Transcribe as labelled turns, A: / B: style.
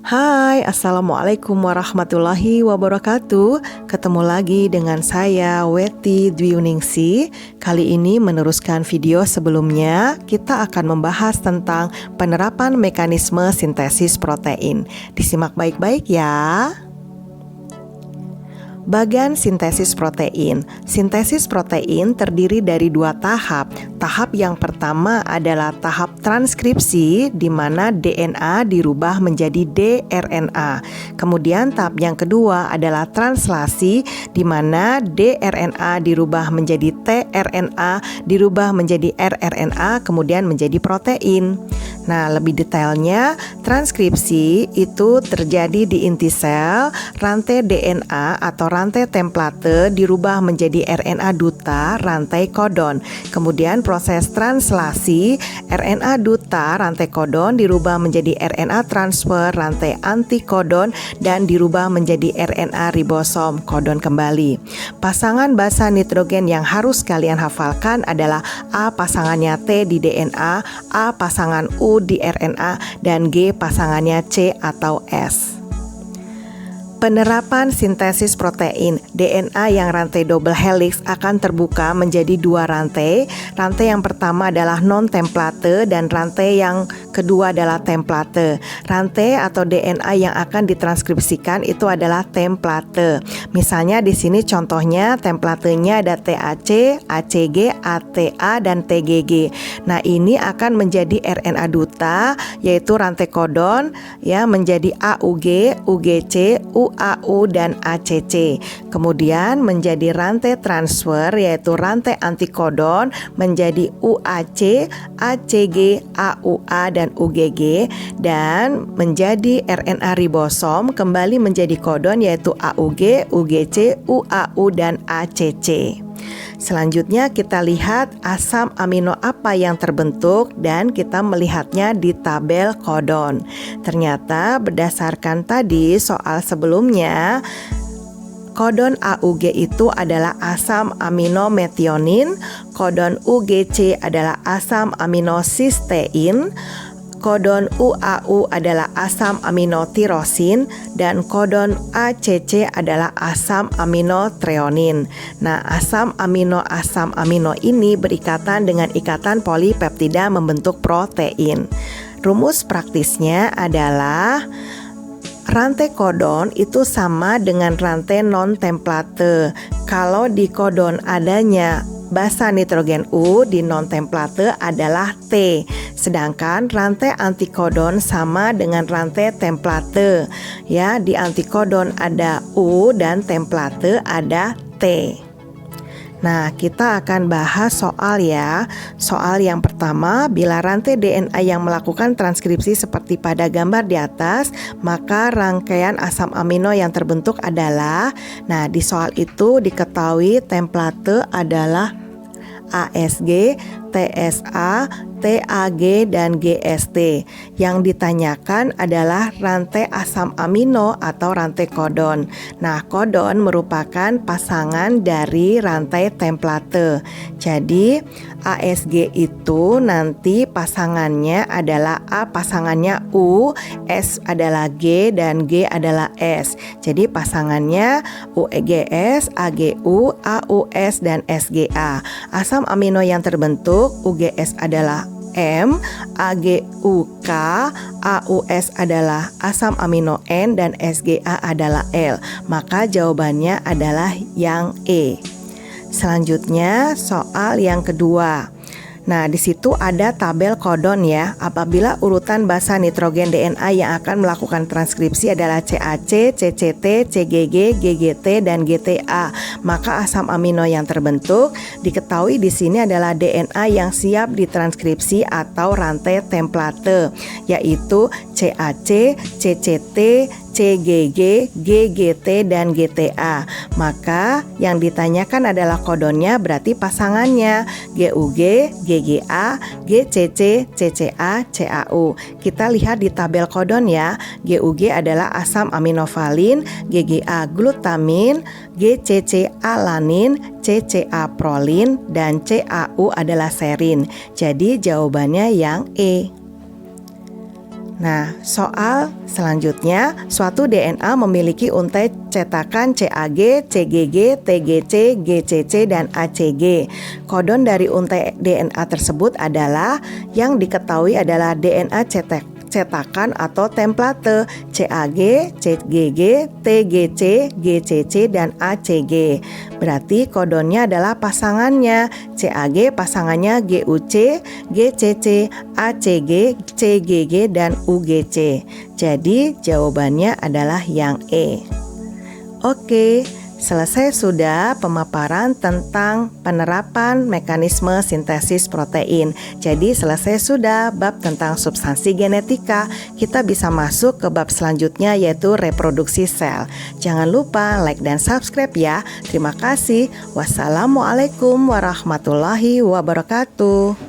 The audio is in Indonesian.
A: Hai, Assalamualaikum warahmatullahi wabarakatuh. Ketemu lagi dengan saya, Weti Dwiuningsi. Kali ini meneruskan video sebelumnya, kita akan membahas tentang penerapan mekanisme sintesis protein. Disimak baik-baik ya. Bagan sintesis protein. Sintesis protein terdiri dari dua tahap. Tahap yang pertama adalah tahap transkripsi, di mana DNA dirubah menjadi dRNA. Kemudian tahap yang kedua adalah translasi, di mana dRNA dirubah menjadi tRNA, dirubah menjadi rRNA, kemudian menjadi protein. Nah, lebih detailnya, transkripsi itu terjadi di inti sel, rantai DNA atau rantai template dirubah menjadi RNA duta, rantai kodon. Kemudian proses translasi, RNA duta, rantai kodon dirubah menjadi RNA transfer, rantai antikodon, dan dirubah menjadi RNA ribosom, kodon kembali. Pasangan basa nitrogen yang harus kalian hafalkan adalah A pasangannya T di DNA, A pasangan U di RNA, dan G pasangannya C atau S. Penerapan sintesis protein, DNA yang rantai double helix akan terbuka menjadi dua rantai. Rantai yang pertama adalah non-template dan rantai yang kedua adalah template. Rantai atau DNA yang akan ditranskripsikan itu adalah template. Misalnya di sini contohnya templatenya ada TAC, ACG, ATA, dan TGG. Nah, ini akan menjadi RNA duta, yaitu rantai kodon ya, menjadi AUG, UGC, UAU, dan ACC. Kemudian menjadi rantai transfer, yaitu rantai antikodon menjadi UAC, ACG, AUA, dan UGG, dan menjadi RNA ribosom kembali menjadi kodon, yaitu AUG, UGC, UAU, dan ACC. Selanjutnya kita lihat asam amino apa yang terbentuk dan kita melihatnya di tabel kodon. Ternyata berdasarkan tadi soal sebelumnya, kodon AUG itu adalah asam amino metionin, kodon UGC adalah asam amino sistein, kodon UAU adalah asam amino tirosin, dan kodon ACC adalah asam amino treonin. Nah, asam amino ini berikatan dengan ikatan polipeptida membentuk protein. Rumus praktisnya adalah rantai kodon itu sama dengan rantai non-template. Kalau di kodon adanya basa nitrogen U, di non-template adalah T. Sedangkan rantai antikodon sama dengan rantai template. Ya, di antikodon ada U dan template ada T. Nah, kita akan bahas soal ya. Soal yang pertama, bila rantai DNA yang melakukan transkripsi seperti pada gambar di atas, maka rangkaian asam amino yang terbentuk adalah, nah di soal itu diketahui template adalah ASG, TSA, TAG, dan GST. Yang ditanyakan adalah rantai asam amino atau rantai kodon. Nah, kodon merupakan pasangan dari rantai template. Jadi ASG itu nanti pasangannya adalah A pasangannya U, S adalah G, dan G adalah S. Jadi pasangannya UGS, AGU, AUS, dan SGA. Asam amino yang terbentuk, UGS adalah M, AGUK, AUS adalah asam amino N, dan SGA adalah L. Maka jawabannya adalah yang E. Selanjutnya soal yang kedua. Nah, di situ ada tabel kodon ya. Apabila urutan basa nitrogen DNA yang akan melakukan transkripsi adalah CAC, CCT, CGG, GGT, dan GTA, maka asam amino yang terbentuk diketahui di sini adalah DNA yang siap ditranskripsi atau rantai template, yaitu CAC, CCT, CGG, GGT, dan GTA. Maka yang ditanyakan adalah kodonnya, berarti pasangannya GUG, GGA, GCC, CCA, CAU. Kita lihat di tabel kodon ya. GUG adalah asam aminovalin, GGA glutamin, GCC alanin, CCA prolin, dan CAU adalah serin. Jadi jawabannya yang E. Nah, soal selanjutnya, suatu DNA memiliki untai cetakan CAG, CGG, TGC, GCC, dan ACG. Kodon dari untai DNA tersebut adalah yang diketahui adalah DNA cetakan atau template CAG, CGG, TGC, GCC, dan ACG. Berarti kodonnya adalah pasangannya. CAG pasangannya GUC, GCC, ACG, CGG, dan UGC. Jadi jawabannya adalah yang E. Oke, selesai sudah pemaparan tentang penerapan mekanisme sintesis protein. Jadi selesai sudah bab tentang substansi genetika. Kita bisa masuk ke bab selanjutnya yaitu reproduksi sel. Jangan lupa like dan subscribe ya. Terima kasih. Wassalamualaikum warahmatullahi wabarakatuh.